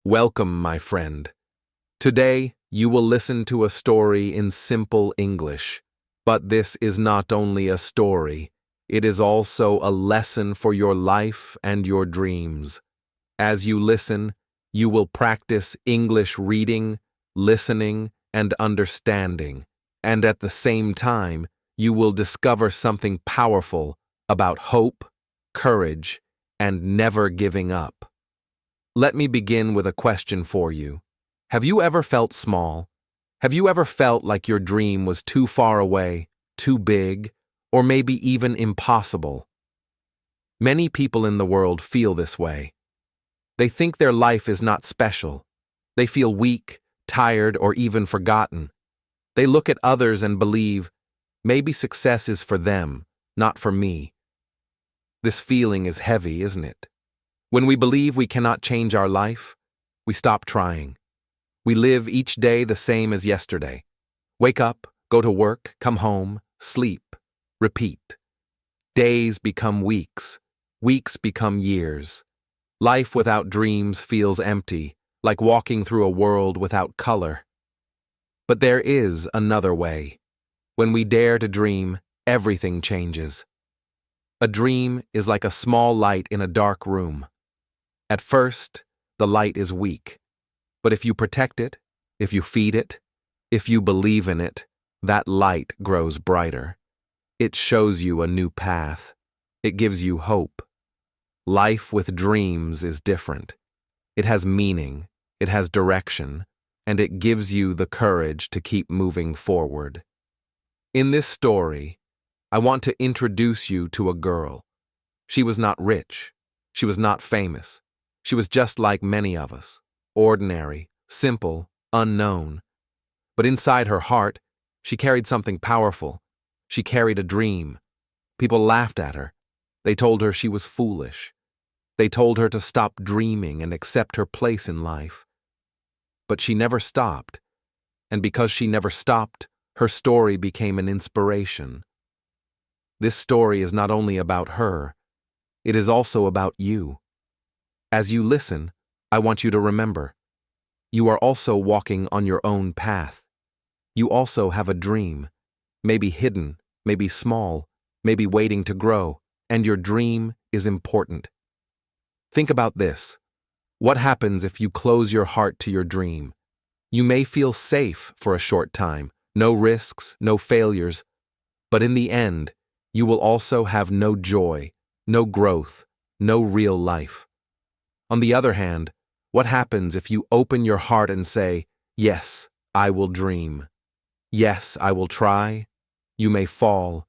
Welcome, my friend. Today, you will listen to a story in simple English. But this is not only a story, it is also a lesson for your life and your dreams. As you listen, you will practice English reading, listening, and understanding. And at the same time, you will discover something powerful about hope, courage, and never giving up. Let me begin with a question for you. Have you ever felt small? Have you ever felt like your dream was too far away, too big, or maybe even impossible? Many people in the world feel this way. They think their life is not special. They feel weak, tired, or even forgotten. They look at others and believe, maybe success is for them, not for me. This feeling is heavy, isn't it? When we believe we cannot change our life, we stop trying. We live each day the same as yesterday. Wake up, go to work, come home, sleep, repeat. Days become weeks, weeks become years. Life without dreams feels empty, like walking through a world without color. But there is another way. When we dare to dream, everything changes. A dream is like a small light in a dark room. At first, the light is weak. But if you protect it, if you feed it, if you believe in it, that light grows brighter. It shows you a new path. It gives you hope. Life with dreams is different. It has meaning, it has direction, and it gives you the courage to keep moving forward. In this story, I want to introduce you to a girl. She was not rich. She was not famous. She was just like many of us, ordinary, simple, unknown. But inside her heart, she carried something powerful. She carried a dream. People laughed at her. They told her she was foolish. They told her to stop dreaming and accept her place in life. But she never stopped. And because she never stopped, her story became an inspiration. This story is not only about her, it is also about you. As you listen, I want you to remember, you are also walking on your own path. You also have a dream, maybe hidden, maybe small, maybe waiting to grow, and your dream is important. Think about this. What happens if you close your heart to your dream? You may feel safe for a short time, no risks, no failures, but in the end, you will also have no joy, no growth, no real life. On the other hand, what happens if you open your heart and say, yes, I will dream. Yes, I will try. You may fall.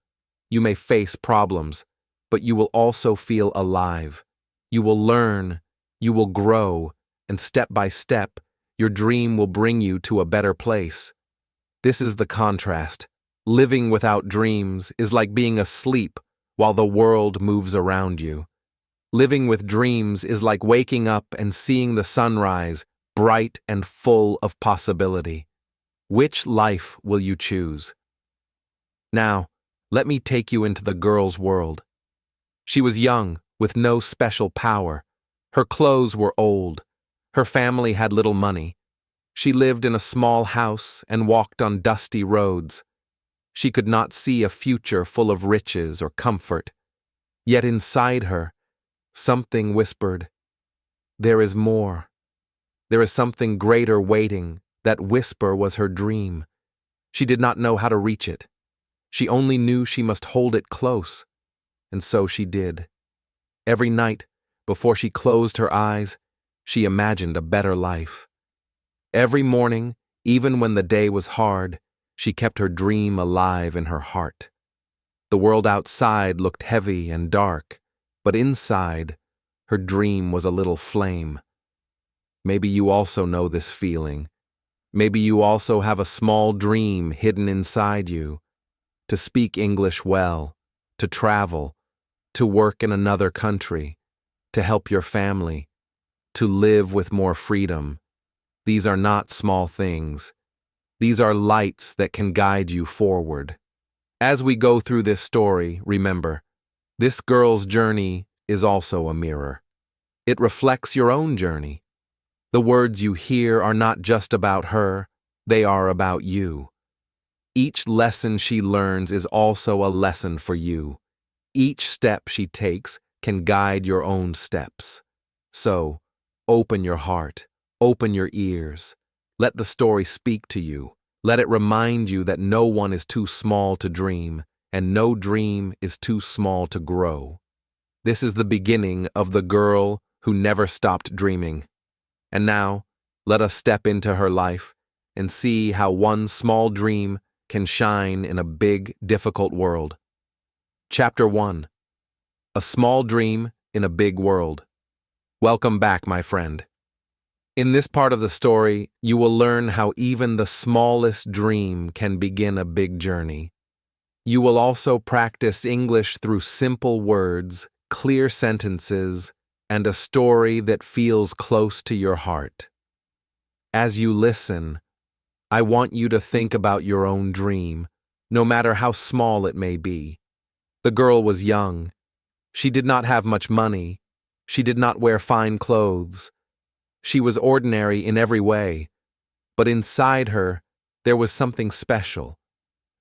You may face problems, but you will also feel alive. You will learn. You will grow. And step by step, your dream will bring you to a better place. This is the contrast. Living without dreams is like being asleep while the world moves around you. Living with dreams is like waking up and seeing the sunrise, bright and full of possibility. Which life will you choose? Now, let me take you into the girl's world. She was young, with no special power. Her clothes were old. Her family had little money. She lived in a small house and walked on dusty roads. She could not see a future full of riches or comfort. Yet inside her, something whispered, there is more. There is something greater waiting. That whisper was her dream. She did not know how to reach it. She only knew she must hold it close. And so she did. Every night, before she closed her eyes, she imagined a better life. Every morning, even when the day was hard, she kept her dream alive in her heart. The world outside looked heavy and dark, but inside, her dream was a little flame. Maybe you also know this feeling. Maybe you also have a small dream hidden inside you. To speak English well, to travel, to work in another country, to help your family, to live with more freedom. These are not small things. These are lights that can guide you forward. As we go through this story, remember, this girl's journey is also a mirror. It reflects your own journey. The words you hear are not just about her, they are about you. Each lesson she learns is also a lesson for you. Each step she takes can guide your own steps. So, open your heart, open your ears. Let the story speak to you. Let it remind you that no one is too small to dream, and no dream is too small to grow. This is the beginning of the girl who never stopped dreaming. And now, let us step into her life and see how one small dream can shine in a big, difficult world. Chapter 1. A Small Dream in a Big World. Welcome back, my friend. In this part of the story, you will learn how even the smallest dream can begin a big journey. You will also practice English through simple words, clear sentences, and a story that feels close to your heart. As you listen, I want you to think about your own dream, no matter how small it may be. The girl was young. She did not have much money. She did not wear fine clothes. She was ordinary in every way, but inside her, there was something special.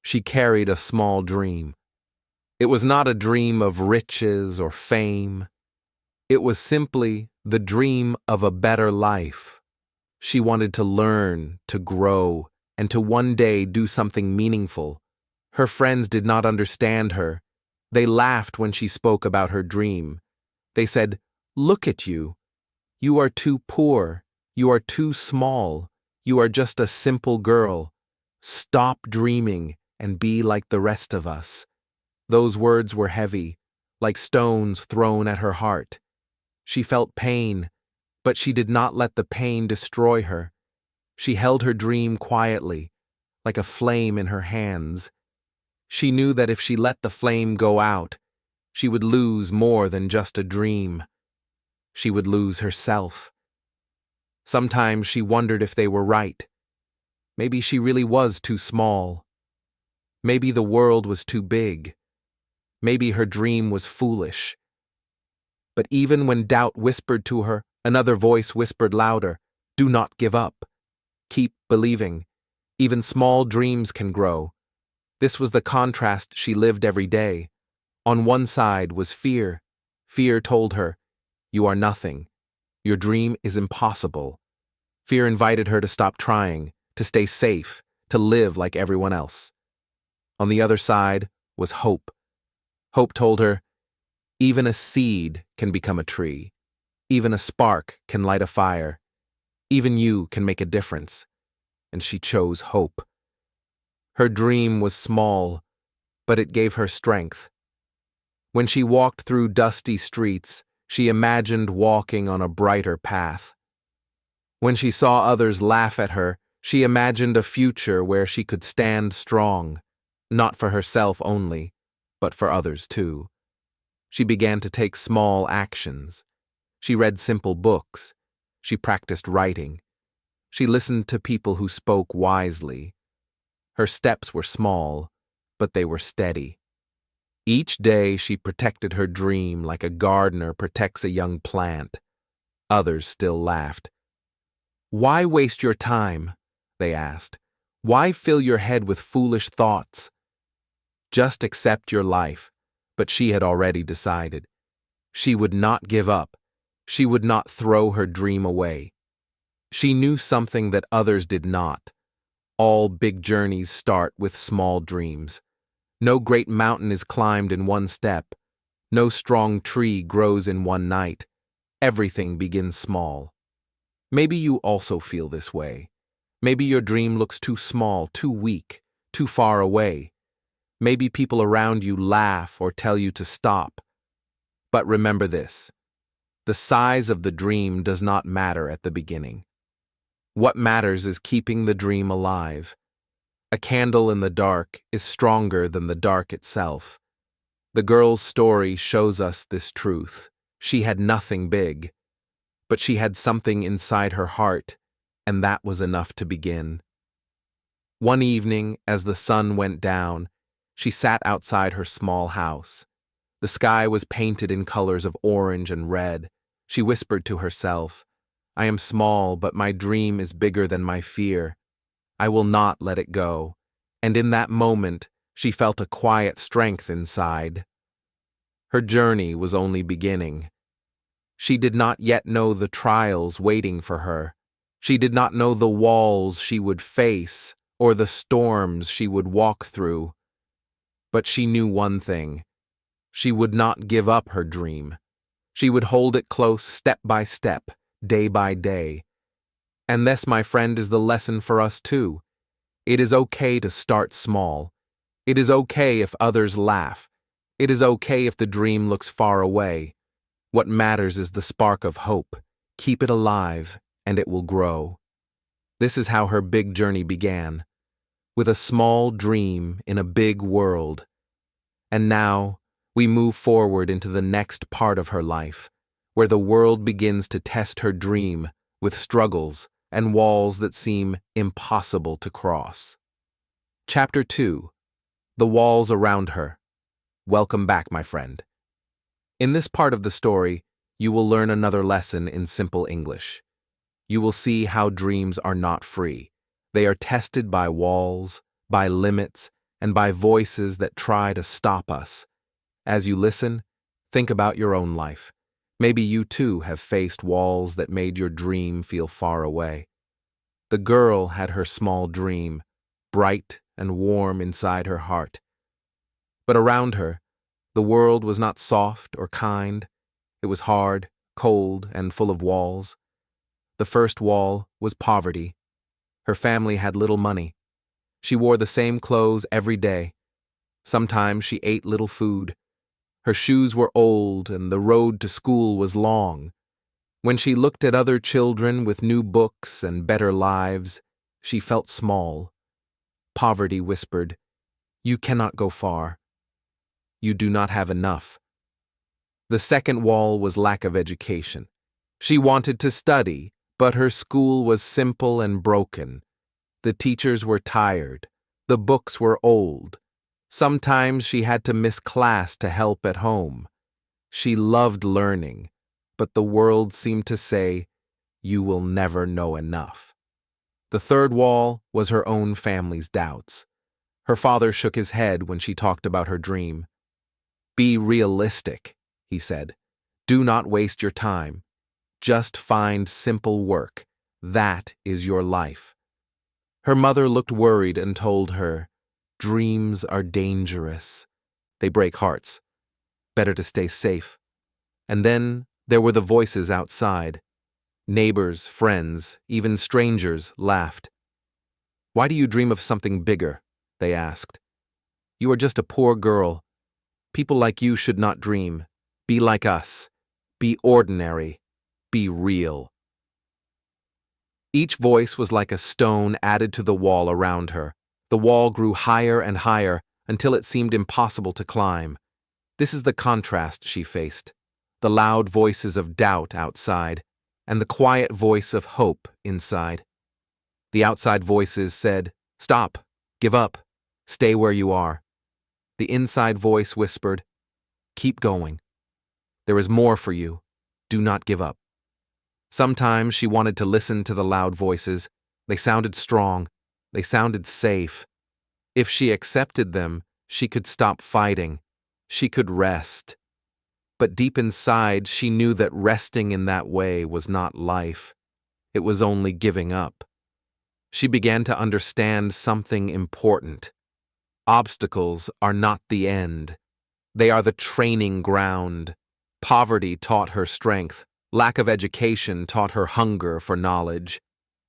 She carried a small dream. It was not a dream of riches or fame. It was simply the dream of a better life. She wanted to learn, to grow, and to one day do something meaningful. Her friends did not understand her. They laughed when she spoke about her dream. They said, "Look at you. You are too poor. You are too small. You are just a simple girl. Stop dreaming and be like the rest of us." Those words were heavy, like stones thrown at her heart. She felt pain, but she did not let the pain destroy her. She held her dream quietly, like a flame in her hands. She knew that if she let the flame go out, she would lose more than just a dream. She would lose herself. Sometimes she wondered if they were right. Maybe she really was too small. Maybe the world was too big. Maybe her dream was foolish. But even when doubt whispered to her, another voice whispered louder, "Do not give up. Keep believing. Even small dreams can grow." This was the contrast she lived every day. On one side was fear. Fear told her, "You are nothing. Your dream is impossible." Fear invited her to stop trying, to stay safe, to live like everyone else. On the other side was hope. Hope told her, even a seed can become a tree. Even a spark can light a fire. Even you can make a difference. And she chose hope. Her dream was small, but it gave her strength. When she walked through dusty streets, she imagined walking on a brighter path. When she saw others laugh at her, she imagined a future where she could stand strong, not for herself only, but for others too. She began to take small actions. She read simple books. She practiced writing. She listened to people who spoke wisely. Her steps were small, but they were steady. Each day she protected her dream like a gardener protects a young plant. Others still laughed. "Why waste your time?" they asked. "Why fill your head with foolish thoughts? Just accept your life." But she had already decided. She would not give up. She would not throw her dream away. She knew something that others did not. All big journeys start with small dreams. No great mountain is climbed in one step. No strong tree grows in one night. Everything begins small. Maybe you also feel this way. Maybe your dream looks too small, too weak, too far away. Maybe people around you laugh or tell you to stop. But remember this: the size of the dream does not matter at the beginning. What matters is keeping the dream alive. A candle in the dark is stronger than the dark itself. The girl's story shows us this truth. She had nothing big, but she had something inside her heart, and that was enough to begin. One evening, as the sun went down, she sat outside her small house. The sky was painted in colors of orange and red. She whispered to herself, I am small, but my dream is bigger than my fear. I will not let it go. And in that moment, she felt a quiet strength inside. Her journey was only beginning. She did not yet know the trials waiting for her. She did not know the walls she would face or the storms she would walk through. But she knew one thing. She would not give up her dream. She would hold it close step by step, day by day. And this, my friend, is the lesson for us too. It is okay to start small. It is okay if others laugh. It is okay if the dream looks far away. What matters is the spark of hope. Keep it alive, and it will grow. This is how her big journey began, with a small dream in a big world. And now, we move forward into the next part of her life, where the world begins to test her dream with struggles and walls that seem impossible to cross. Chapter 2. The Walls Around Her. Welcome back, my friend. In this part of the story, you will learn another lesson in simple English. You will see how dreams are not free. They are tested by walls, by limits, and by voices that try to stop us. As you listen, think about your own life. Maybe you too have faced walls that made your dream feel far away. The girl had her small dream, bright and warm inside her heart. But around her, the world was not soft or kind. It was hard, cold, and full of walls. The first wall was poverty. Her family had little money. She wore the same clothes every day. Sometimes she ate little food. Her shoes were old and the road to school was long. When she looked at other children with new books and better lives, she felt small. Poverty whispered, "You cannot go far. You do not have enough." The second wall was lack of education. She wanted to study, but her school was simple and broken. The teachers were tired. The books were old. Sometimes she had to miss class to help at home. She loved learning, but the world seemed to say, "You will never know enough." The third wall was her own family's doubts. Her father shook his head when she talked about her dream. "Be realistic," he said. "Do not waste your time. Just find simple work. That is your life." Her mother looked worried and told her, "Dreams are dangerous. They break hearts. Better to stay safe." And then there were the voices outside. Neighbors, friends, even strangers laughed. "Why do you dream of something bigger?" they asked. "You are just a poor girl. People like you should not dream. Be like us. Be ordinary. Be real." Each voice was like a stone added to the wall around her. The wall grew higher and higher until it seemed impossible to climb. This is the contrast she faced. The loud voices of doubt outside, and the quiet voice of hope inside. The outside voices said, "Stop, give up, stay where you are." The inside voice whispered, "Keep going. There is more for you. Do not give up." Sometimes she wanted to listen to the loud voices. They sounded strong. They sounded safe. If she accepted them, she could stop fighting. She could rest. But deep inside, she knew that resting in that way was not life. It was only giving up. She began to understand something important. Obstacles are not the end. They are the training ground. Poverty taught her strength. Lack of education taught her hunger for knowledge.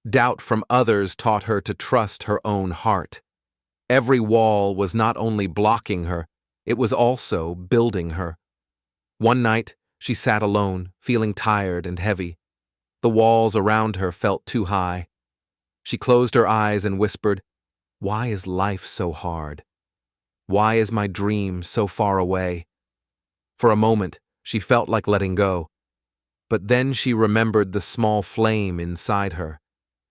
Doubt from others taught her to trust her own heart. Every wall was not only blocking her, it was also building her. One night, she sat alone, feeling tired and heavy. The walls around her felt too high. She closed her eyes and whispered, "Why is life so hard? Why is my dream so far away?" For a moment, she felt like letting go. But then she remembered the small flame inside her.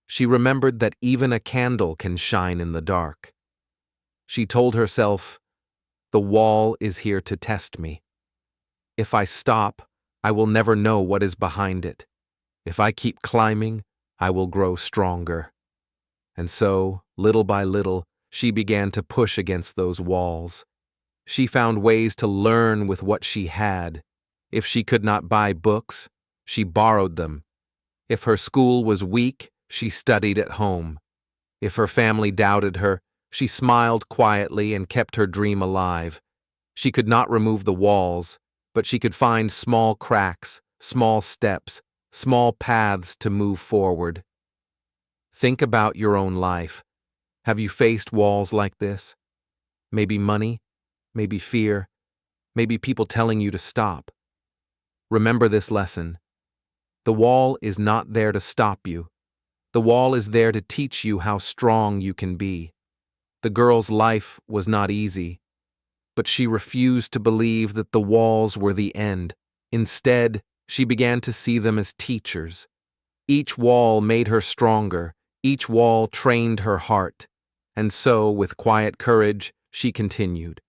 She remembered that even a candle can shine in the dark. She told herself, "The wall is here to test me. If I stop, I will never know what is behind it. If I keep climbing, I will grow stronger. And so, little by little, she began to push against those walls. She found ways to learn with what she had. If she could not buy books, she borrowed them. If her school was weak, she studied at home. If her family doubted her, she smiled quietly and kept her dream alive. She could not remove the walls, but she could find small cracks, small steps, small paths to move forward. Think about your own life. Have you faced walls like this? Maybe money, maybe fear, maybe people telling you to stop. Remember this lesson. The wall is not there to stop you. The wall is there to teach you how strong you can be. The girl's life was not easy, but she refused to believe that the walls were the end. Instead, she began to see them as teachers. Each wall made her stronger. Each wall trained her heart. And so, with quiet courage, she continued.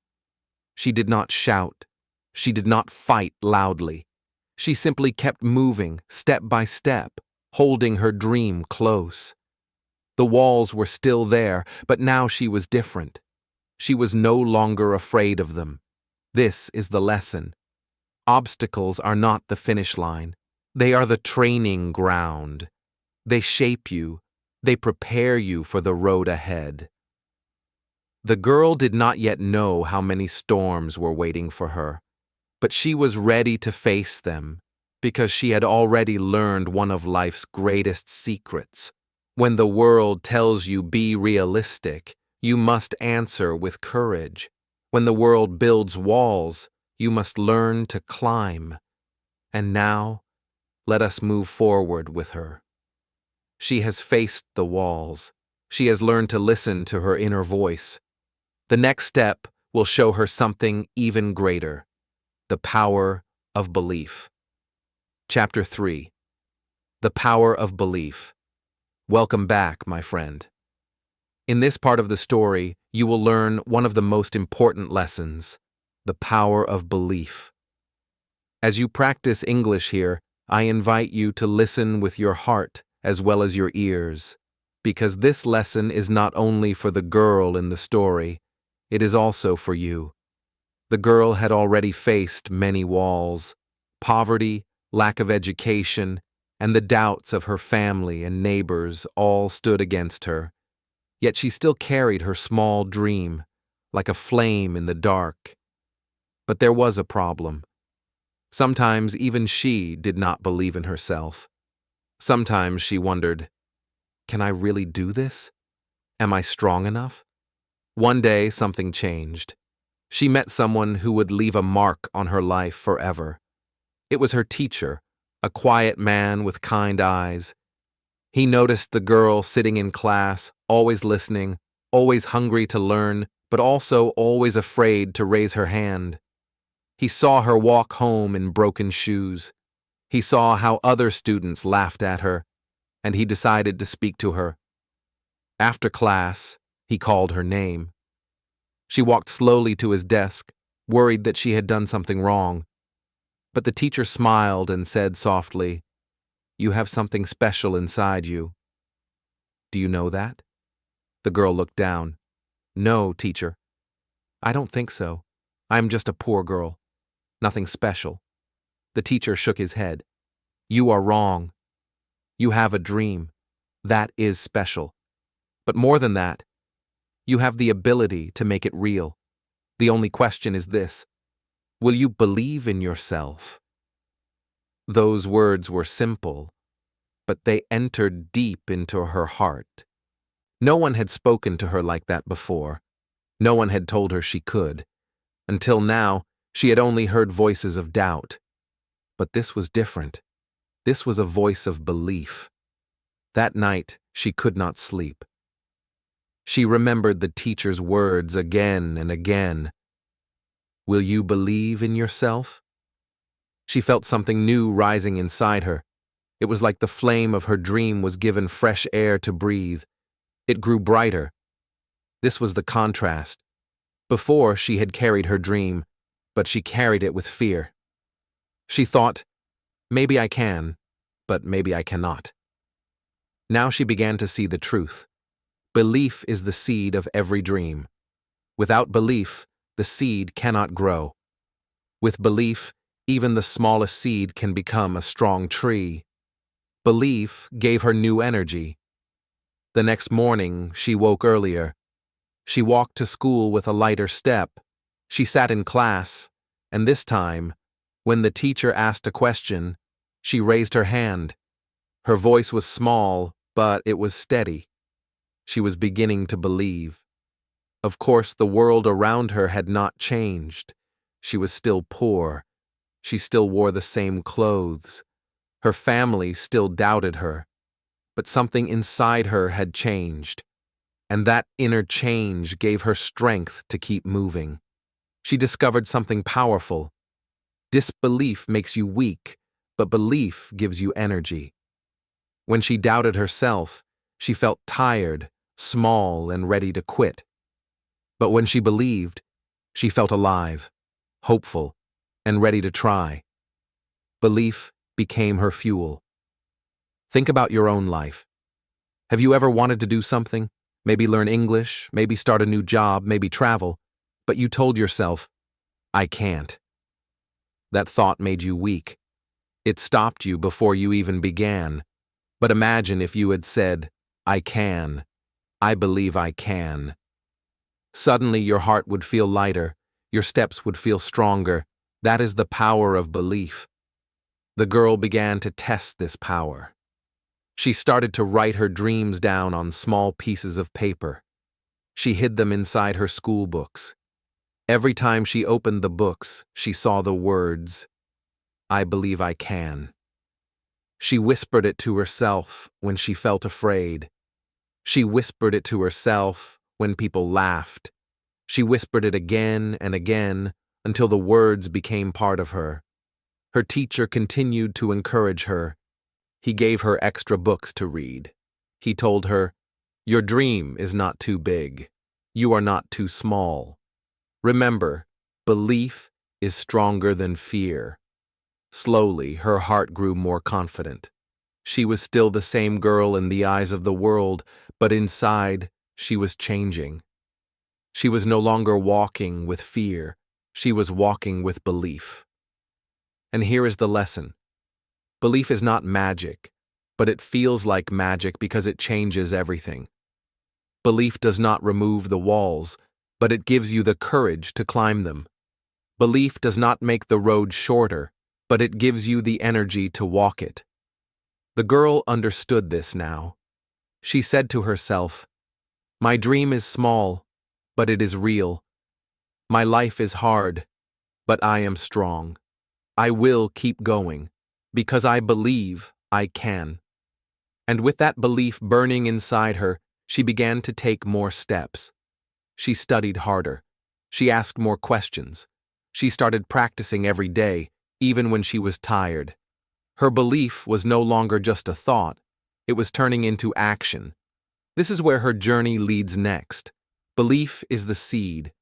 She did not shout. She did not fight loudly. She simply kept moving, step by step, holding her dream close. The walls were still there, but now she was different. She was no longer afraid of them. This is the lesson. Obstacles are not the finish line. They are the training ground. They shape you. They prepare you for the road ahead. The girl did not yet know how many storms were waiting for her, but she was ready to face them because she had already learned one of life's greatest secrets. When the world tells you be realistic, you must answer with courage. When the world builds walls, you must learn to climb. And now, let us move forward with her. She has faced the walls. She has learned to listen to her inner voice. The next step will show her something even greater: the power of belief. Chapter 3. The Power of Belief. Welcome back, my friend. In this part of the story, you will learn one of the most important lessons: the power of belief. As you practice English here, I invite you to listen with your heart as well as your ears, because this lesson is not only for the girl in the story, it is also for you. The girl had already faced many walls: poverty, lack of education, and the doubts of her family and neighbors all stood against her. Yet she still carried her small dream, like a flame in the dark. But there was a problem. Sometimes even she did not believe in herself. Sometimes she wondered, can I really do this? Am I strong enough? One day something changed. She met someone who would leave a mark on her life forever. It was her teacher, a quiet man with kind eyes. He noticed the girl sitting in class, always listening, always hungry to learn, but also always afraid to raise her hand. He saw her walk home in broken shoes. He saw how other students laughed at her, and he decided to speak to her. After class, he called her name. She walked slowly to his desk, worried that she had done something wrong. But the teacher smiled and said softly, "You have something special inside you. Do you know that?" The girl looked down. "No, teacher. I don't think so. I'm just a poor girl. Nothing special." The teacher shook his head. "You are wrong. You have a dream. That is special. But more than that, you have the ability to make it real. The only question is this: will you believe in yourself?" Those words were simple, but they entered deep into her heart. No one had spoken to her like that before. No one had told her she could. Until now, she had only heard voices of doubt. But this was different. This was a voice of belief. That night, she could not sleep. She remembered the teacher's words again and again. Will you believe in yourself? She felt something new rising inside her. It was like the flame of her dream was given fresh air to breathe. It grew brighter. This was the contrast. Before, she had carried her dream, but she carried it with fear. She thought, maybe I can, but maybe I cannot. Now she began to see the truth. Belief is the seed of every dream. Without belief, the seed cannot grow. With belief, even the smallest seed can become a strong tree. Belief gave her new energy. The next morning, she woke earlier. She walked to school with a lighter step. She sat in class, and this time, when the teacher asked a question, she raised her hand. Her voice was small, but it was steady. She was beginning to believe. Of course, the world around her had not changed. She was still poor. She still wore the same clothes. Her family still doubted her. But something inside her had changed, and that inner change gave her strength to keep moving. She discovered something powerful. Disbelief makes you weak, but belief gives you energy. When she doubted herself, she felt tired, small, and ready to quit. But when she believed, she felt alive, hopeful, and ready to try. Belief became her fuel. Think about your own life. Have you ever wanted to do something? Maybe learn English, maybe start a new job, maybe travel, but you told yourself, I can't. That thought made you weak. It stopped you before you even began. But imagine if you had said, I can. I believe I can. Suddenly your heart would feel lighter, your steps would feel stronger. That is the power of belief. The girl began to test this power. She started to write her dreams down on small pieces of paper. She hid them inside her school books. Every time she opened the books, she saw the words, I believe I can. She whispered it to herself when she felt afraid. She whispered it to herself when people laughed. She whispered it again and again until the words became part of her. Her teacher continued to encourage her. He gave her extra books to read. He told her, your dream is not too big. You are not too small. Remember, belief is stronger than fear. Slowly, her heart grew more confident. She was still the same girl in the eyes of the world, but inside, she was changing. She was no longer walking with fear. She was walking with belief. And here is the lesson. Belief is not magic, but it feels like magic because it changes everything. Belief does not remove the walls, but it gives you the courage to climb them. Belief does not make the road shorter, but it gives you the energy to walk it. The girl understood this now. She said to herself, my dream is small, but it is real. My life is hard, but I am strong. I will keep going. Because I believe I can. And with that belief burning inside her, she began to take more steps. She studied harder. She asked more questions. She started practicing every day, even when she was tired. Her belief was no longer just a thought. It was turning into action. This is where her journey leads next. Belief is the seed,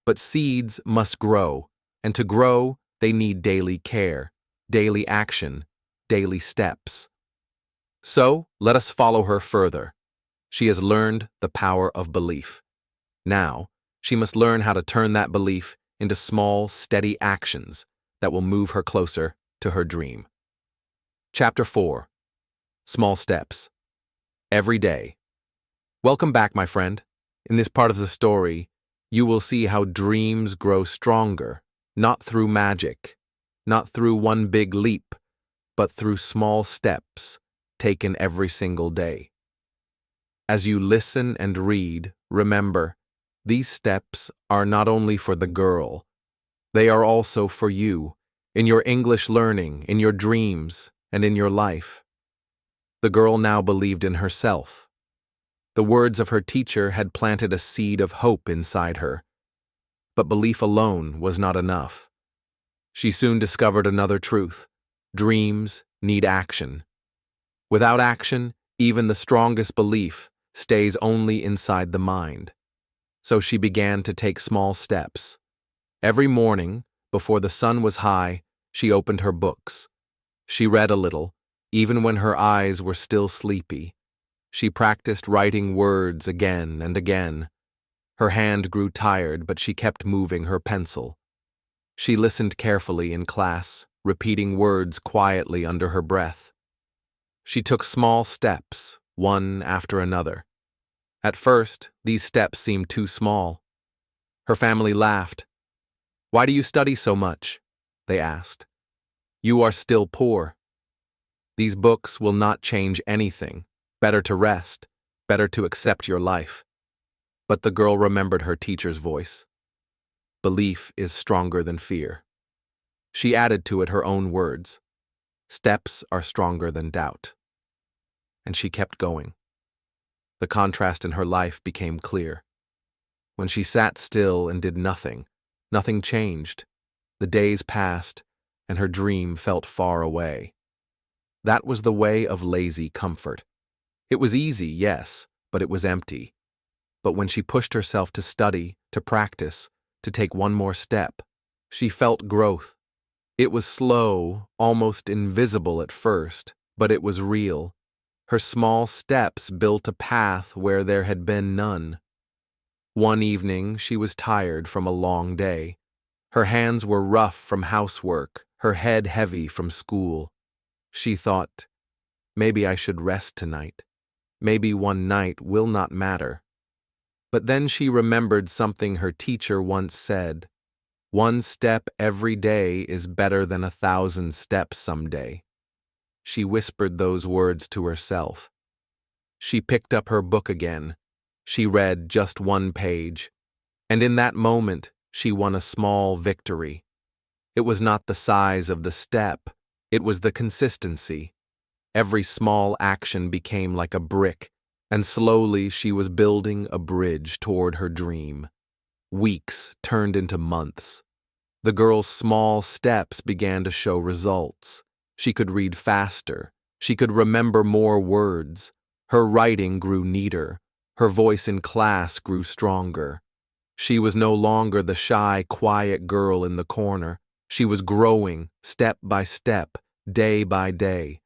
but seeds must grow, and to grow, they need daily care. Daily action, daily steps. So, let us follow her further. She has learned the power of belief. Now, she must learn how to turn that belief into small, steady actions that will move her closer to her dream. Chapter 4. Small Steps. Every day. Welcome back, my friend. In this part of the story, you will see how dreams grow stronger, not through magic, not through one big leap, but through small steps taken every single day. As you listen and read, remember, these steps are not only for the girl, they are also for you, in your English learning, in your dreams, and in your life. The girl now believed in herself. The words of her teacher had planted a seed of hope inside her. But belief alone was not enough. She soon discovered another truth. Dreams need action. Without action, even the strongest belief stays only inside the mind. So she began to take small steps. Every morning, before the sun was high, she opened her books. She read a little, Even when her eyes were still sleepy, she practiced writing words again and again. Her hand grew tired, but she kept moving her pencil. She listened carefully in class, repeating words quietly under her breath. She took small steps, one after another. At first, these steps seemed too small. Her family laughed. "Why do you study so much?" they asked. "You are still poor. These books will not change anything. Better to rest, better to accept your life." But the girl remembered her teacher's voice. Belief is stronger than fear. She added to it her own words. Steps are stronger than doubt. And she kept going. The contrast in her life became clear. When she sat still and did nothing, nothing changed. The days passed, and her dream felt far away. That was the way of lazy comfort. It was easy, yes, but it was empty. But when she pushed herself to study, to practice, to take one more step, she felt growth. It was slow, almost invisible at first, but it was real. Her small steps built a path where there had been none. One evening, she was tired from a long day. Her hands were rough from housework, her head heavy from school. She thought, maybe I should rest tonight. Maybe one night will not matter. But then she remembered something her teacher once said. One step every day is better than 1,000 steps someday. She whispered those words to herself. She picked up her book again. She read just one page. And in that moment, she won a small victory. It was not the size of the step. It was the consistency. Every small action became like a brick, and slowly she was building a bridge toward her dream. Weeks turned into months. The girl's small steps began to show results. She could read faster. She could remember more words. Her writing grew neater. Her voice in class grew stronger. She was no longer the shy, quiet girl in the corner. She was growing, step by step, day by day.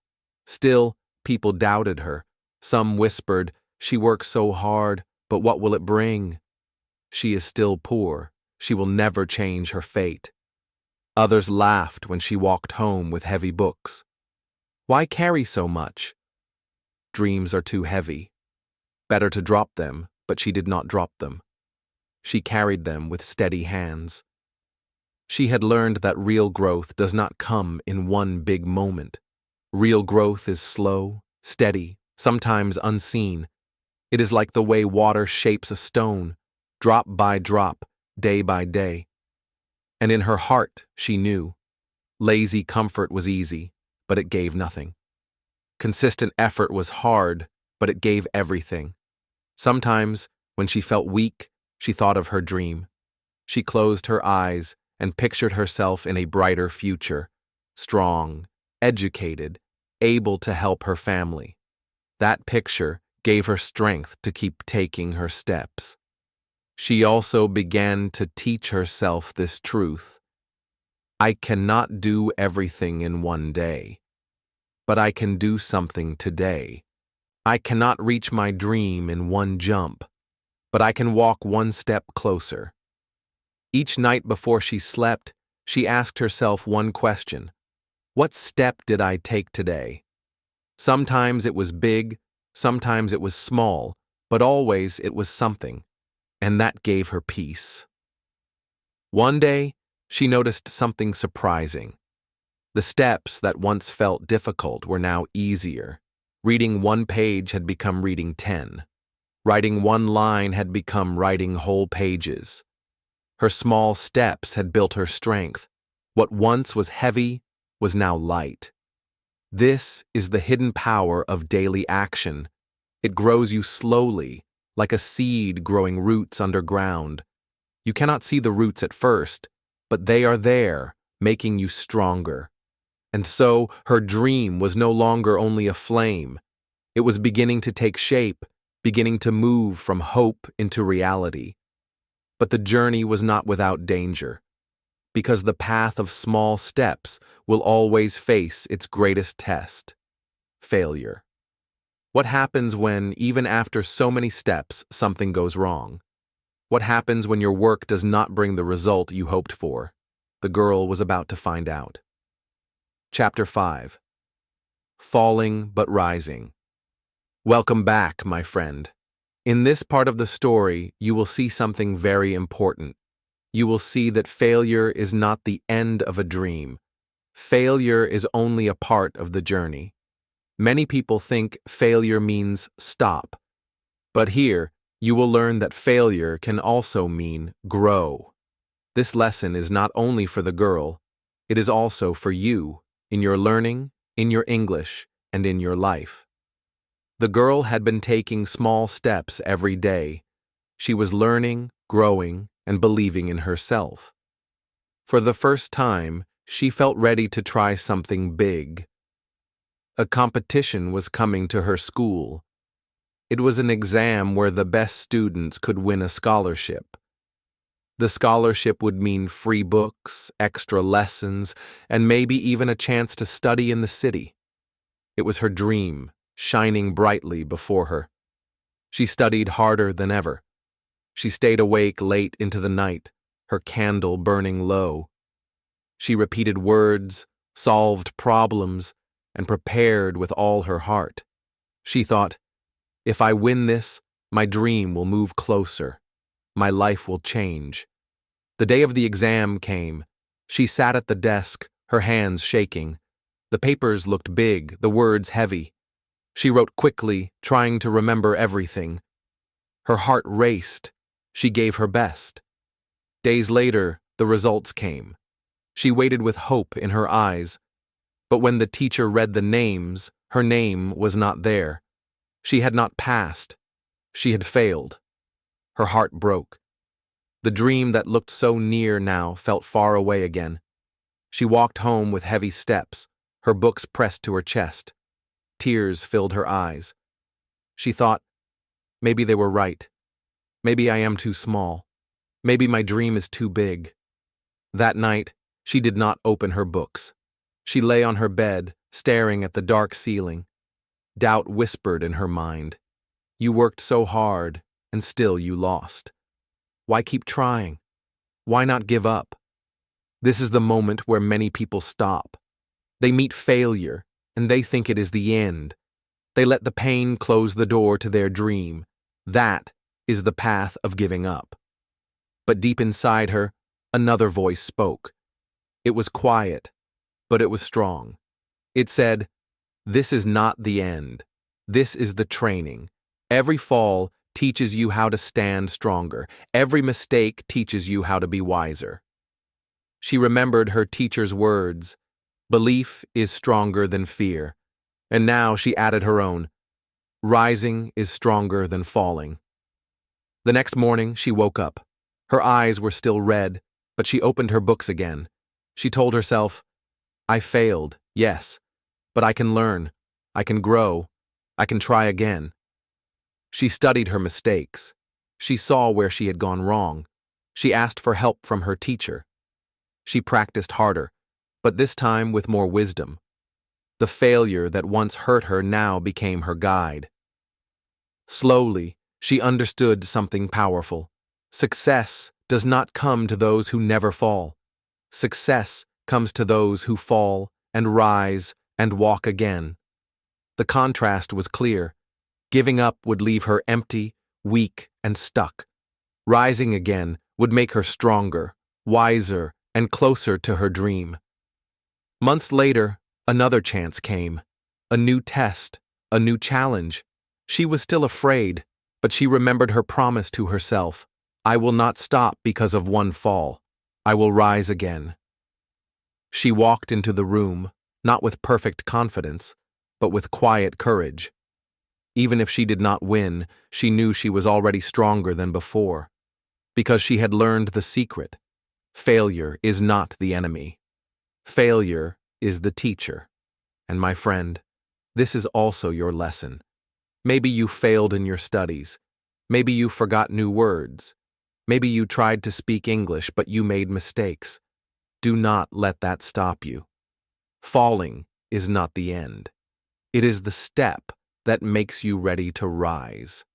Still, people doubted her. Some whispered, "She works so hard, but what will it bring? She is still poor. She will never change her fate." Others laughed when she walked home with heavy books. Why carry so much? Dreams are too heavy. Better to drop them, but she did not drop them. She carried them with steady hands. She had learned that real growth does not come in one big moment. Real growth is slow, steady, sometimes unseen. It is like the way water shapes a stone, drop by drop, day by day. And in her heart, she knew. Lazy comfort was easy, but it gave nothing. Consistent effort was hard, but it gave everything. Sometimes, when she felt weak, she thought of her dream. She closed her eyes and pictured herself in a brighter future, strong, educated, able to help her family. That picture gave her strength to keep taking her steps. She also began to teach herself this truth. I cannot do everything in one day, but I can do something today. I cannot reach my dream in one jump, but I can walk one step closer. Each night before she slept, she asked herself one question. What step did I take today? Sometimes it was big, sometimes it was small, but always it was something, and that gave her peace. One day, she noticed something surprising. The steps that once felt difficult were now easier. Reading one page had become reading 10. Writing one line had become writing whole pages. Her small steps had built her strength. What once was heavy was now light. This is the hidden power of daily action. It grows you slowly, like a seed growing roots underground. You cannot see the roots at first, but they are there, making you stronger. And so her dream was no longer only a flame. It was beginning to take shape, beginning to move from hope into reality. But the journey was not without danger, because the path of small steps will always face its greatest test. Failure. What happens when, even after so many steps, something goes wrong? What happens when your work does not bring the result you hoped for? The girl was about to find out. Chapter 5. Falling but Rising. Welcome back, my friend. In this part of the story, you will see something very important. You will see that failure is not the end of a dream. Failure is only a part of the journey. Many people think failure means stop. But here, you will learn that failure can also mean grow. This lesson is not only for the girl, it is also for you, in your learning, in your English, and in your life. The girl had been taking small steps every day. She was learning, growing, and believing in herself. For the first time, she felt ready to try something big. A competition was coming to her school. It was an exam where the best students could win a scholarship. The scholarship would mean free books, extra lessons, and maybe even a chance to study in the city. It was her dream, shining brightly before her. She studied harder than ever. She stayed awake late into the night, her candle burning low. She repeated words, solved problems, and prepared with all her heart. She thought, if I win this, my dream will move closer. My life will change. The day of the exam came. She sat at the desk, her hands shaking. The papers looked big, the words heavy. She wrote quickly, trying to remember everything. Her heart raced. She gave her best. Days later, the results came. She waited with hope in her eyes. But when the teacher read the names, her name was not there. She had not passed. She had failed. Her heart broke. The dream that looked so near now felt far away again. She walked home with heavy steps, her books pressed to her chest. Tears filled her eyes. She thought, maybe they were right. Maybe I am too small. Maybe my dream is too big. That night, she did not open her books. She lay on her bed, staring at the dark ceiling. Doubt whispered in her mind. You worked so hard, and still you lost. Why keep trying? Why not give up? This is the moment where many people stop. They meet failure, and they think it is the end. They let the pain close the door to their dream. That is the path of giving up. But deep inside her, another voice spoke. It was quiet, but it was strong. It said, this is not the end. This is the training. Every fall teaches you how to stand stronger. Every mistake teaches you how to be wiser. She remembered her teacher's words. Belief is stronger than fear. And now she added her own. Rising is stronger than falling. The next morning, she woke up. Her eyes were still red, but she opened her books again. She told herself, I failed, yes, but I can learn, I can grow, I can try again. She studied her mistakes. She saw where she had gone wrong. She asked for help from her teacher. She practiced harder, but this time with more wisdom. The failure that once hurt her now became her guide. Slowly, she understood something powerful. Success does not come to those who never fall. Success comes to those who fall and rise and walk again. The contrast was clear. Giving up would leave her empty, weak, and stuck. Rising again would make her stronger, wiser, and closer to her dream. Months later, another chance came. A new test, a new challenge. She was still afraid, but she remembered her promise to herself. I will not stop because of one fall. I will rise again. She walked into the room, not with perfect confidence, but with quiet courage. Even if she did not win, she knew she was already stronger than before, because she had learned the secret. Failure is not the enemy. Failure is the teacher. And my friend, this is also your lesson. Maybe you failed in your studies. Maybe you forgot new words. Maybe you tried to speak English, but you made mistakes. Do not let that stop you. Falling is not the end. It is the step that makes you ready to rise.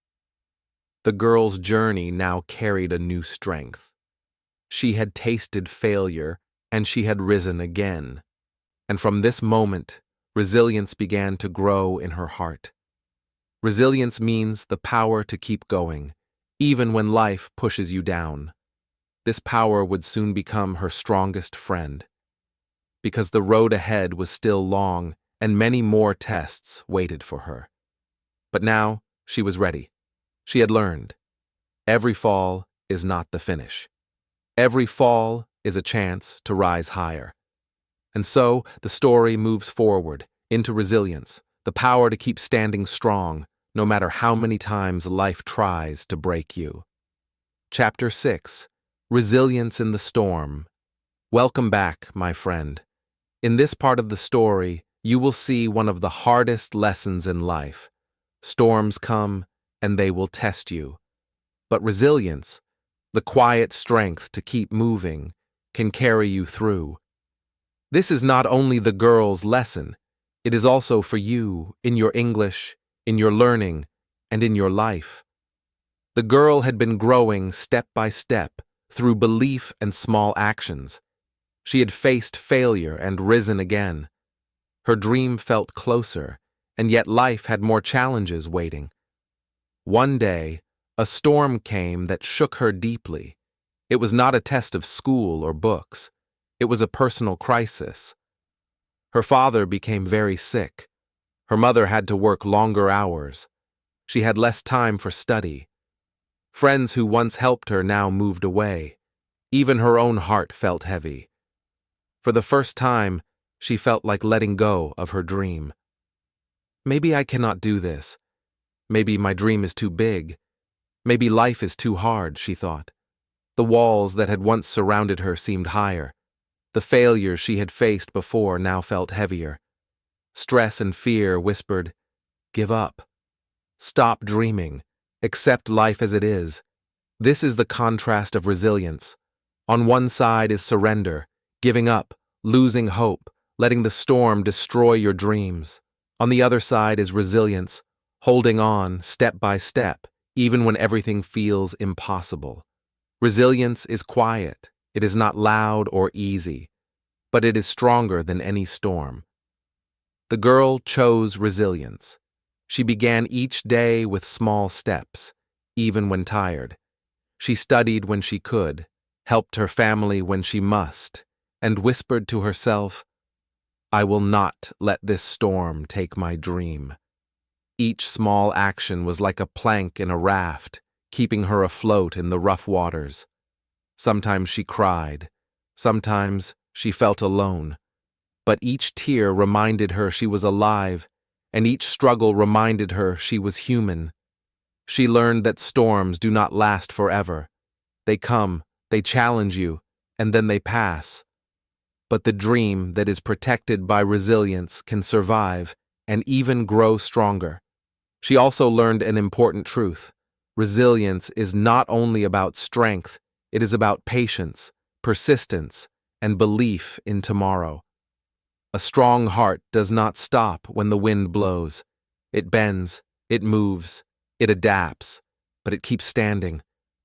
The girl's journey now carried a new strength. She had tasted failure, and she had risen again. And from this moment, resilience began to grow in her heart. Resilience means the power to keep going, even when life pushes you down. This power would soon become her strongest friend, because the road ahead was still long and many more tests waited for her. But now she was ready. She had learned. Every fall is not the finish. Every fall is a chance to rise higher. And so the story moves forward into resilience, the power to keep standing strong, no matter how many times life tries to break you. Chapter 6: Resilience in the Storm. Welcome back, my friend. In this part of the story, you will see one of the hardest lessons in life. Storms come, and they will test you. But resilience, the quiet strength to keep moving, can carry you through. This is not only the girl's lesson, it is also for you, in your English, in your learning, and in your life. The girl had been growing step by step through belief and small actions. She had faced failure and risen again. Her dream felt closer, and yet life had more challenges waiting. One day, a storm came that shook her deeply. It was not a test of school or books. It was a personal crisis. Her father became very sick. Her mother had to work longer hours. She had less time for study. Friends who once helped her now moved away. Even her own heart felt heavy. For the first time, she felt like letting go of her dream. Maybe I cannot do this. Maybe my dream is too big. Maybe life is too hard, she thought. The walls that had once surrounded her seemed higher. The failures she had faced before now felt heavier. Stress and fear whispered, "Give up. Stop dreaming. Accept life as it is." This is the contrast of resilience. On one side is surrender, giving up, losing hope, letting the storm destroy your dreams. On the other side is resilience, holding on step by step, even when everything feels impossible. Resilience is quiet. It is not loud or easy, but it is stronger than any storm. The girl chose resilience. She began each day with small steps, even when tired. She studied when she could, helped her family when she must, and whispered to herself, "I will not let this storm take my dream." Each small action was like a plank in a raft, keeping her afloat in the rough waters. Sometimes she cried. Sometimes she felt alone. But each tear reminded her she was alive, and each struggle reminded her she was human. She learned that storms do not last forever. They come, they challenge you, and then they pass. But the dream that is protected by resilience can survive and even grow stronger. She also learned an important truth. Resilience is not only about strength, it is about patience, persistence, and belief in tomorrow. A strong heart does not stop when the wind blows. It bends, it moves, it adapts, but it keeps standing.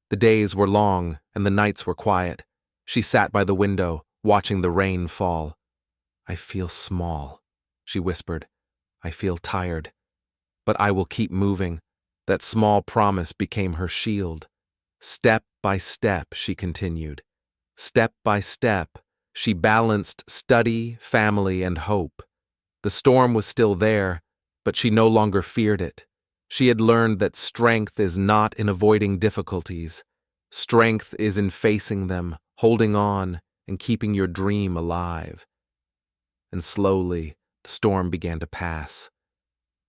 The days were long and the nights were quiet. She sat by the window, watching the rain fall. "I feel small," she whispered. "I feel tired. But I will keep moving." That small promise became her shield. Step by step, she continued. Step by step, she balanced study, family, and hope. The storm was still there, but she no longer feared it. She had learned that strength is not in avoiding difficulties. Strength is in facing them, holding on, and keeping your dream alive. And slowly, the storm began to pass.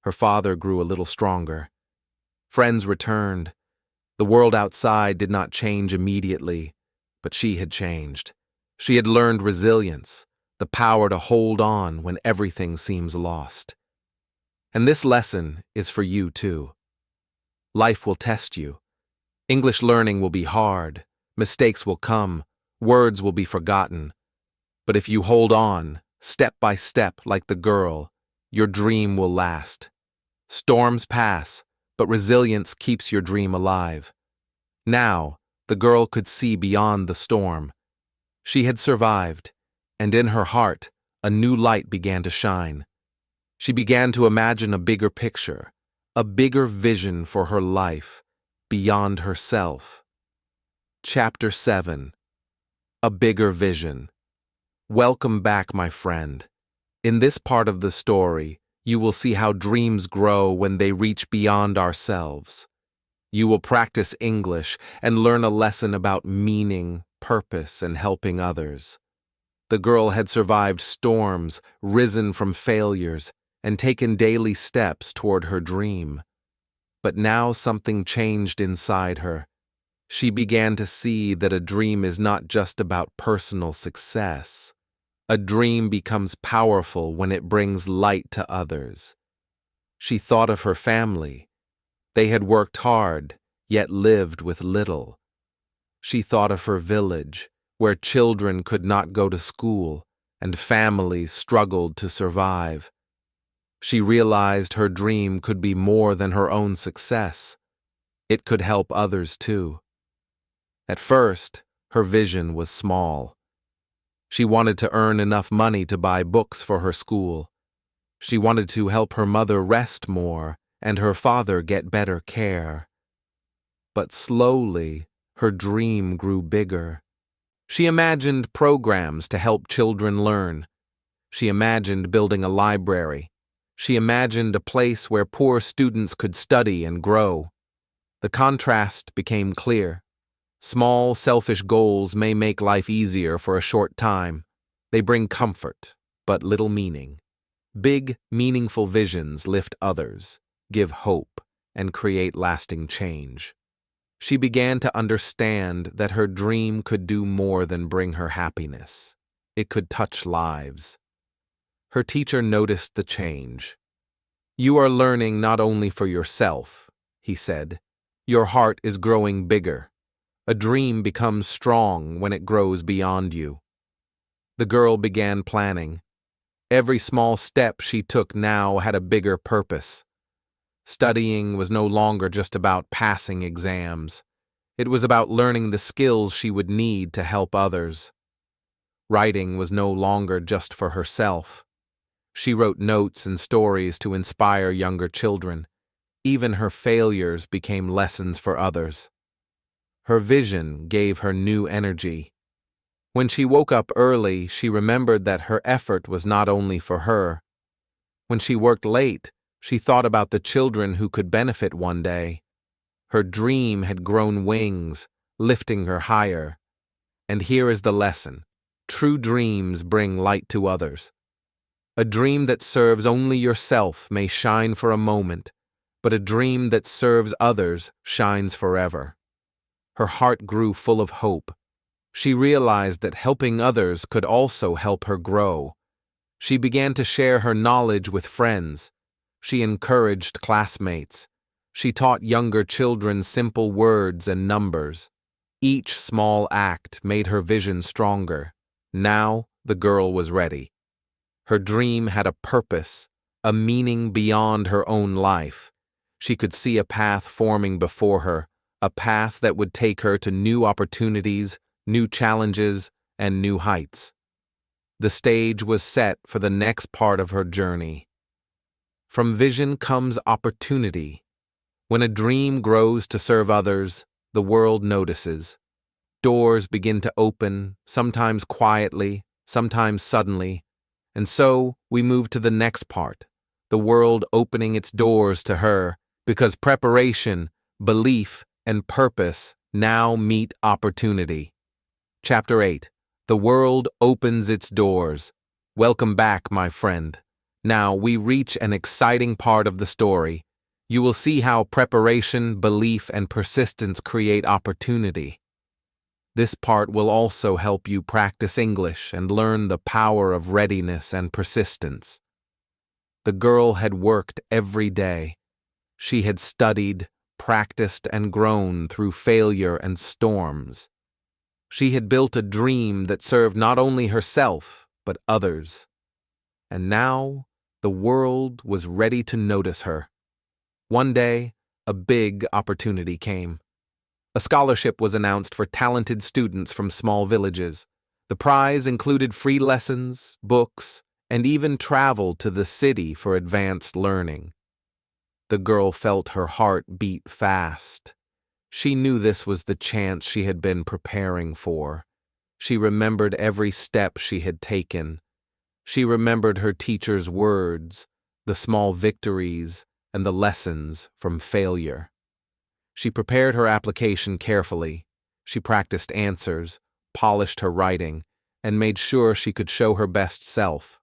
Her father grew a little stronger. Friends returned. The world outside did not change immediately, but she had changed. She had learned resilience, the power to hold on when everything seems lost. And this lesson is for you too. Life will test you. English learning will be hard. Mistakes will come. Words will be forgotten. But if you hold on, step by step like the girl, your dream will last. Storms pass, but resilience keeps your dream alive. Now, the girl could see beyond the storm. She had survived, and in her heart, a new light began to shine. She began to imagine a bigger picture, a bigger vision for her life, beyond herself. Chapter 7. A Bigger Vision. Welcome back, my friend. In this part of the story, you will see how dreams grow when they reach beyond ourselves. You will practice English and learn a lesson about meaning, purpose, and helping others. The girl had survived storms, risen from failures, and taken daily steps toward her dream. But now something changed inside her. She began to see that a dream is not just about personal success. A dream becomes powerful when it brings light to others. She thought of her family. They had worked hard, yet lived with little. She thought of her village, where children could not go to school and families struggled to survive. She realized her dream could be more than her own success. It could help others too. At first, her vision was small. She wanted to earn enough money to buy books for her school. She wanted to help her mother rest more and her father get better care. But slowly, her dream grew bigger. She imagined programs to help children learn. She imagined building a library. She imagined a place where poor students could study and grow. The contrast became clear. Small, selfish goals may make life easier for a short time. They bring comfort, but little meaning. Big, meaningful visions lift others, give hope, and create lasting change. She began to understand that her dream could do more than bring her happiness. It could touch lives. Her teacher noticed the change. "You are learning not only for yourself," he said. "Your heart is growing bigger. A dream becomes strong when it grows beyond you." The girl began planning. Every small step she took now had a bigger purpose. Studying was no longer just about passing exams. It was about learning the skills she would need to help others. Writing was no longer just for herself. She wrote notes and stories to inspire younger children. Even her failures became lessons for others. Her vision gave her new energy. When she woke up early, she remembered that her effort was not only for her. When she worked late, she thought about the children who could benefit one day. Her dream had grown wings, lifting her higher. And here is the lesson. True dreams bring light to others. A dream that serves only yourself may shine for a moment, but a dream that serves others shines forever. Her heart grew full of hope. She realized that helping others could also help her grow. She began to share her knowledge with friends. She encouraged classmates. She taught younger children simple words and numbers. Each small act made her vision stronger. Now the girl was ready. Her dream had a purpose, a meaning beyond her own life. She could see a path forming before her, a path that would take her to new opportunities, new challenges, and new heights. The stage was set for the next part of her journey. From vision comes opportunity. When a dream grows to serve others, the world notices. Doors begin to open, sometimes quietly, sometimes suddenly. And so we move to the next part, the world opening its doors to her, because preparation, belief, and purpose now meet opportunity. Chapter 8. The world opens its doors. Welcome back, my friend. Now we reach an exciting part of the story. You will see how preparation, belief, and persistence create opportunity. This part will also help you practice English and learn the power of readiness and persistence. The girl had worked every day. She had studied, practiced, and grown through failure and storms. She had built a dream that served not only herself, but others. And now, The world was ready to notice her. One day, a big opportunity came. A scholarship was announced for talented students from small villages. The prize included free lessons, books, and even travel to the city for advanced learning. The girl felt her heart beat fast. She knew this was the chance she had been preparing for. She remembered every step she had taken. She remembered her teacher's words, the small victories, and the lessons from failure. She prepared her application carefully. She practiced answers, polished her writing, and made sure she could show her best self.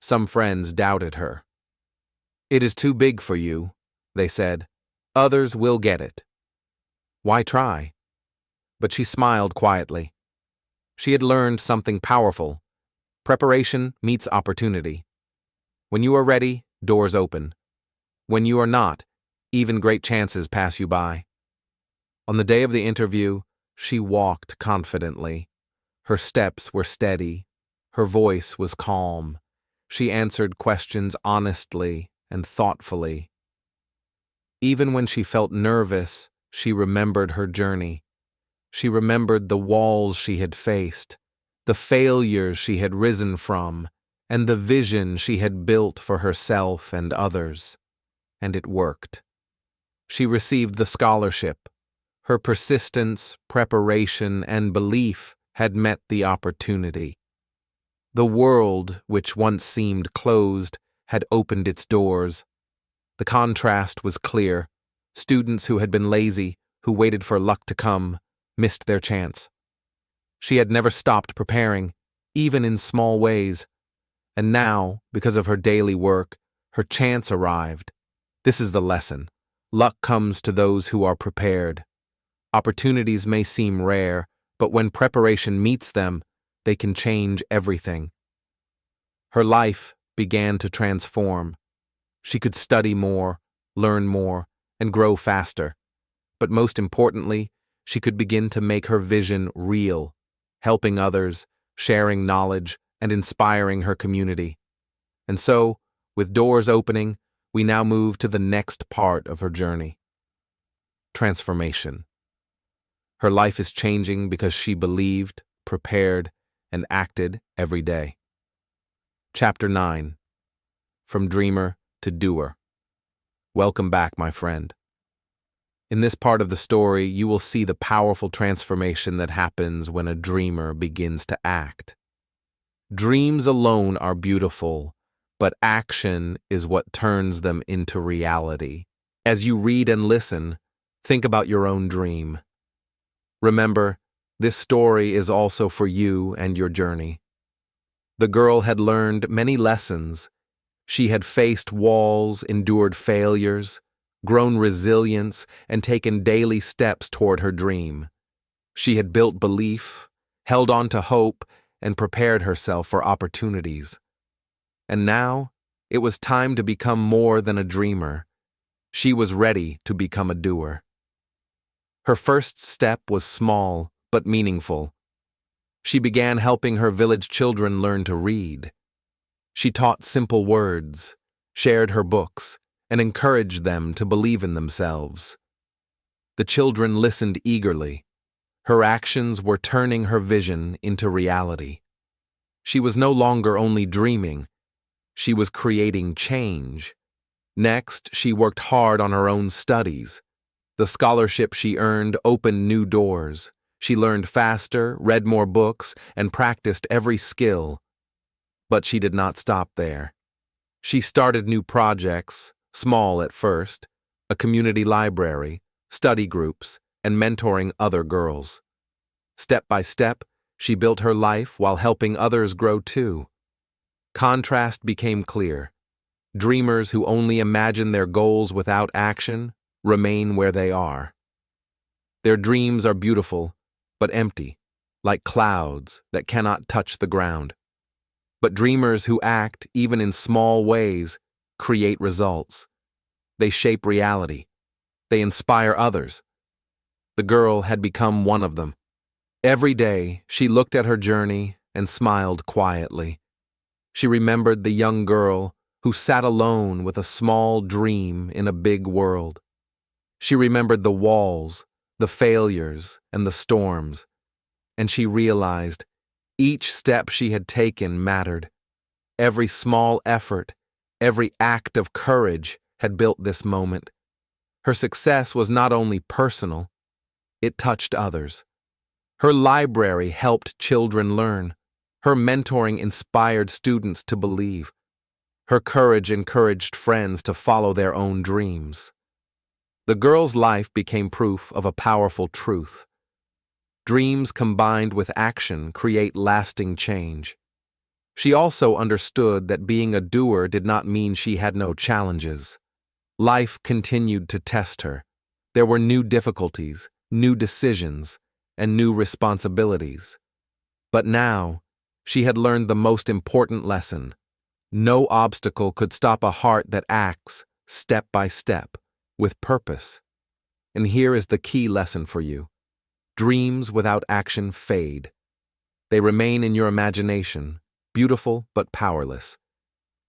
Some friends doubted her. "It is too big for you," they said. "Others will get it." Why try? But she smiled quietly. She had learned something powerful. Preparation meets opportunity. When you are ready, doors open. When you are not, even great chances pass you by. On the day of the interview, she walked confidently. Her steps were steady. Her voice was calm. She answered questions honestly and thoughtfully. Even when she felt nervous, she remembered her journey. She remembered the walls she had faced, the failures she had risen from, and the vision she had built for herself and others. And it worked. She received the scholarship. Her persistence, preparation, and belief had met the opportunity. The world, which once seemed closed, had opened its doors. The contrast was clear. Students who had been lazy, who waited for luck to come, missed their chance. She had never stopped preparing, even in small ways. And now, because of her daily work, her chance arrived. This is the lesson. Luck comes to those who are prepared. Opportunities may seem rare, but when preparation meets them, they can change everything. Her life began to transform. She could study more, learn more, and grow faster. But most importantly, she could begin to make her vision real, helping others, sharing knowledge, and inspiring her community. And so, with doors opening, we now move to the next part of her journey. Transformation. Her life is changing because she believed, prepared, and acted every day. Chapter 9. From Dreamer to Doer. Welcome back, my friend. In this part of the story, you will see the powerful transformation that happens when a dreamer begins to act. Dreams alone are beautiful, but action is what turns them into reality. As you read and listen, think about your own dream. Remember, this story is also for you and your journey. The girl had learned many lessons. She had faced walls, endured failures, grown resilience, and taken daily steps toward her dream. She had built belief, held on to hope, and prepared herself for opportunities. And now, it was time to become more than a dreamer. She was ready to become a doer. Her first step was small but meaningful. She began helping her village children learn to read. She taught simple words, shared her books, and encouraged them to believe in themselves. The children listened eagerly. Her actions were turning her vision into reality. She was no longer only dreaming. She was creating change. Next, she worked hard on her own studies. The scholarship she earned opened new doors. She learned faster, read more books, and practiced every skill. But she did not stop there. She started new projects, small at first, a community library, study groups, and mentoring other girls. Step by step, she built her life while helping others grow too. Contrast became clear. Dreamers who only imagine their goals without action remain where they are. Their dreams are beautiful, but empty, like clouds that cannot touch the ground. But dreamers who act, even in small ways, create results. They shape reality. They inspire others. The girl had become one of them. Every day, she looked at her journey and smiled quietly. She remembered the young girl who sat alone with a small dream in a big world. She remembered the walls, the failures, and the storms, and she realized each step she had taken mattered. Every small effort, every act of courage had built this moment. Her success was not only personal, it touched others. Her library helped children learn. Her mentoring inspired students to believe. Her courage encouraged friends to follow their own dreams. The girl's life became proof of a powerful truth. Dreams combined with action create lasting change. She also understood that being a doer did not mean she had no challenges. Life continued to test her. There were new difficulties, new decisions, and new responsibilities. But now, she had learned the most important lesson. No obstacle could stop a heart that acts, step by step, with purpose. And here is the key lesson for you. Dreams without action fade. They remain in your imagination, beautiful but powerless.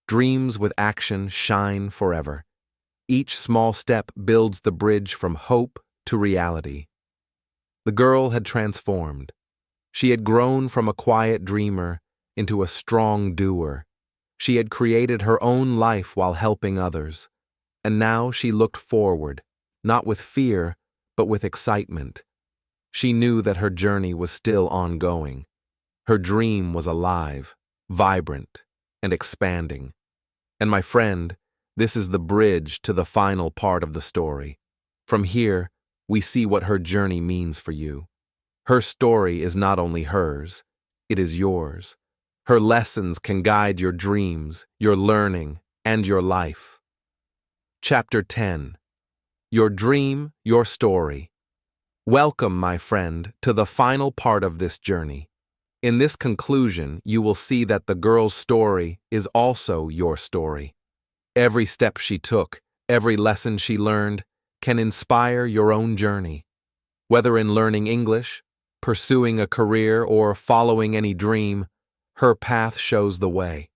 Dreams with action shine forever. Each small step builds the bridge from hope to reality. The girl had transformed. She had grown from a quiet dreamer into a strong doer. She had created her own life while helping others. And now she looked forward, not with fear, but with excitement. She knew that her journey was still ongoing. Her dream was alive, vibrant, and expanding. And my friend, this is the bridge to the final part of the story. From here, we see what her journey means for you. Her story is not only hers, it is yours. Her lessons can guide your dreams, your learning, and your life. Chapter 10. Your Dream, Your Story. Welcome, my friend, to the final part of this journey. In this conclusion, you will see that the girl's story is also your story. Every step she took, every lesson she learned, can inspire your own journey. Whether in learning English, pursuing a career, or following any dream, her path shows the way.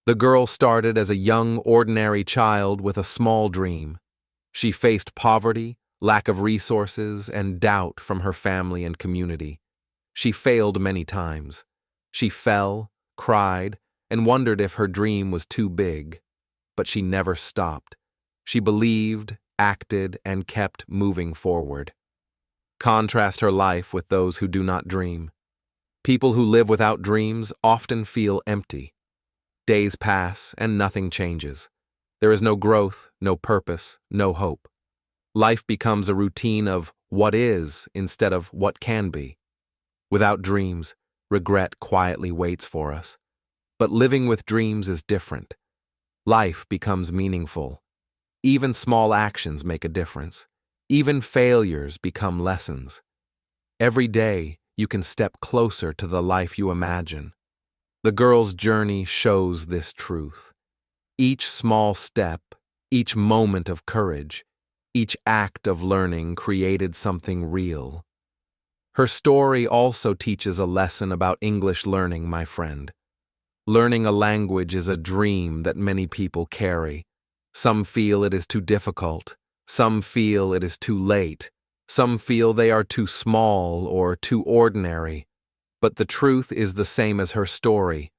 The girl started as a young, ordinary child with a small dream. She faced poverty, lack of resources, and doubt from her family and community. She failed many times. She fell, cried, and wondered if her dream was too big. But she never stopped. She believed, acted, and kept moving forward. Contrast her life with those who do not dream. People who live without dreams often feel empty. Days pass and nothing changes. There is no growth, no purpose, no hope. Life becomes a routine of what is instead of what can be. Without dreams, regret quietly waits for us. But living with dreams is different. Life becomes meaningful. Even small actions make a difference. Even failures become lessons. Every day, you can step closer to the life you imagine. The girl's journey shows this truth. Each small step, each moment of courage, each act of learning created something real. Her story also teaches a lesson about English learning, my friend. Learning a language is a dream that many people carry. Some feel it is too difficult. Some feel it is too late. Some feel they are too small or too ordinary. But the truth is the same as her story.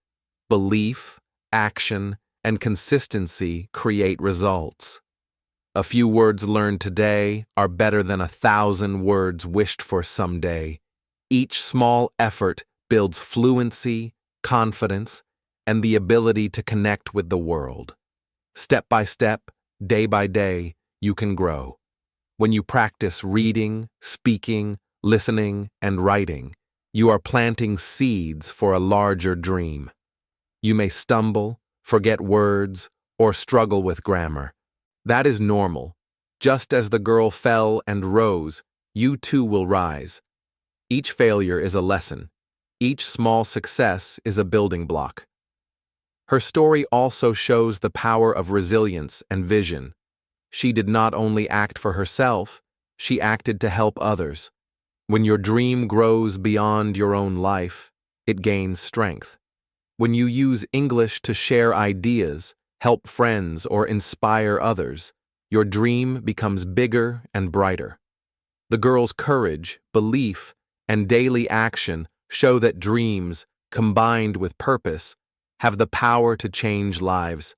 Belief, action, and consistency create results. A few words learned today are better than 1,000 words wished for someday. Each small effort builds fluency, confidence, and the ability to connect with the world. Step by step, day by day, you can grow. When you practice reading, speaking, listening, and writing, you are planting seeds for a larger dream. You may stumble, forget words, or struggle with grammar. That is normal. Just as the girl fell and rose, you too will rise. Each failure is a lesson. Each small success is a building block. Her story also shows the power of resilience and vision. She did not only act for herself, she acted to help others. When your dream grows beyond your own life, it gains strength. When you use English to share ideas, help friends, or inspire others, your dream becomes bigger and brighter. The girl's courage, belief, and daily action show that dreams, combined with purpose, have the power to change lives,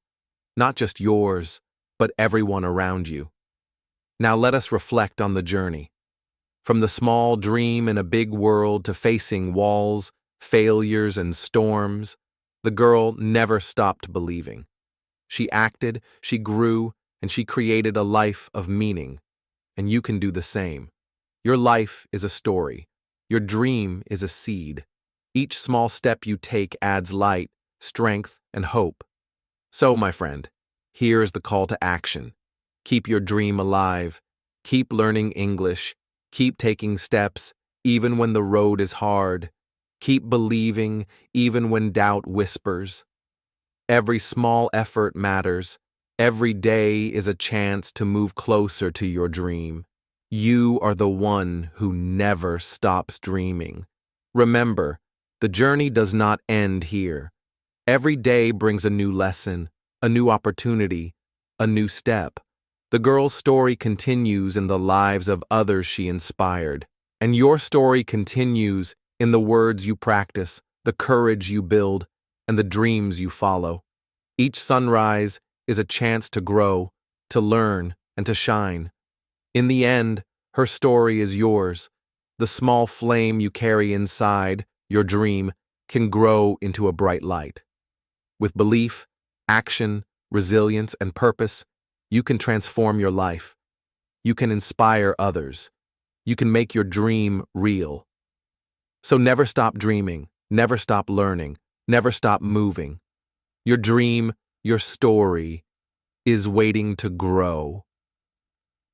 not just yours, but everyone around you. Now let us reflect on the journey. From the small dream in a big world to facing walls, failures, and storms, the girl never stopped believing. She acted, she grew, and she created a life of meaning. And you can do the same. Your life is a story. Your dream is a seed. Each small step you take adds light, strength, and hope. So, my friend, here is the call to action. Keep your dream alive. Keep learning English. Keep taking steps, even when the road is hard. Keep believing, even when doubt whispers. Every small effort matters. Every day is a chance to move closer to your dream. You are the one who never stops dreaming. Remember, the journey does not end here. Every day brings a new lesson, a new opportunity, a new step. The girl's story continues in the lives of others she inspired, and your story continues in the words you practice, the courage you build, and the dreams you follow. Each sunrise is a chance to grow, to learn, and to shine. In the end, her story is yours. The small flame you carry inside, your dream, can grow into a bright light. With belief, action, resilience, and purpose, you can transform your life. You can inspire others. You can make your dream real. So never stop dreaming, never stop learning, never stop moving. Your dream, your story, is waiting to grow.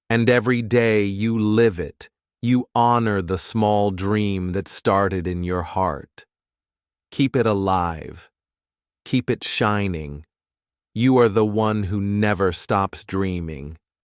And every day you live it, you honor the small dream that started in your heart. Keep it alive. Keep it shining. You are the one who never stops dreaming.